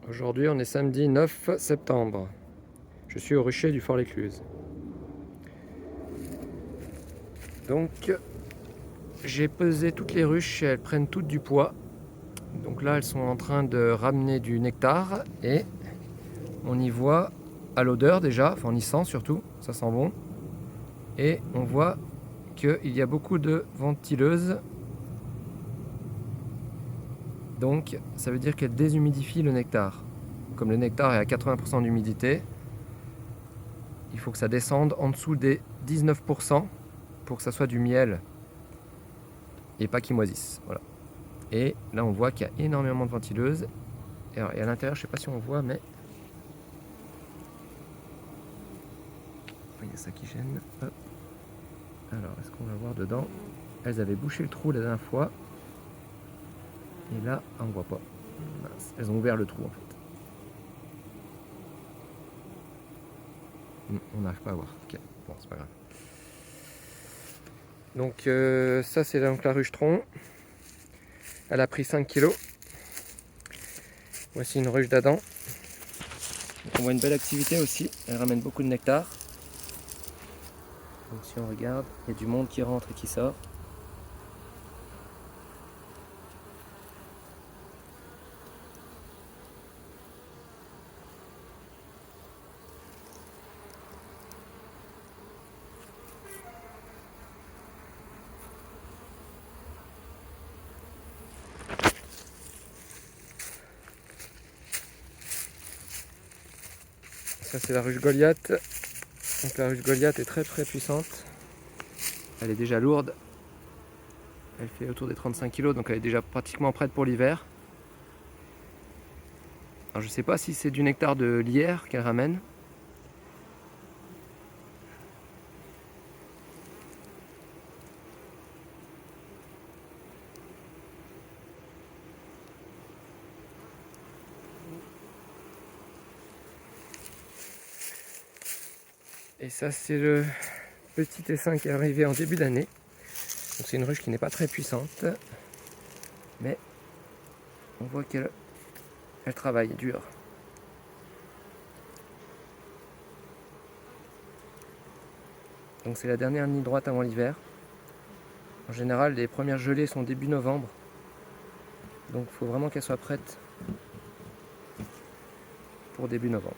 Aujourd'hui, on est samedi 9 septembre. Je suis au rucher du Fort-l'Écluse. Donc, j'ai pesé toutes les ruches et elles prennent toutes du poids. Donc là, elles sont en train de ramener du nectar et on y voit à l'odeur déjà, enfin on y sent surtout, ça sent bon. Et on voit qu'il y a beaucoup de ventileuses. Donc, ça veut dire qu'elles déshumidifient le nectar. Comme le nectar est à 80% d'humidité, il faut que ça descende en dessous des 19% pour que ça soit du miel et pas qu'il moisisse. Voilà. Et là, on voit qu'il y a énormément de ventileuses. Et à l'intérieur, je ne sais pas si on voit, mais il y a ça qui gêne. Hop. Alors, est-ce qu'on va voir dedans? Elles avaient bouché le trou la dernière fois. Et là, on ne voit pas. Mince. Elles ont ouvert le trou en fait. On n'arrive pas à voir. Ok, bon, c'est pas grave. Donc, ça, c'est donc la ruche tronc. Elle a pris 5 kg. Voici une ruche d'Adam. On voit une belle activité aussi. Elle ramène beaucoup de nectar. Donc, si on regarde, il y a du monde qui rentre et qui sort. Ça, c'est la ruche Goliath. Donc la ruche Goliath est très puissante. Elle est déjà lourde. Elle fait autour des 35 kg, donc elle est déjà pratiquement prête pour l'hiver. Alors je sais pas si c'est du nectar de lierre qu'elle ramène. Et ça, c'est le petit essaim qui est arrivé en début d'année. Donc c'est une ruche qui n'est pas très puissante, mais on voit qu'elle travaille dur. Donc c'est la dernière ligne droite avant l'hiver. En général, les premières gelées sont début novembre. Donc il faut vraiment qu'elle soit prête pour début novembre.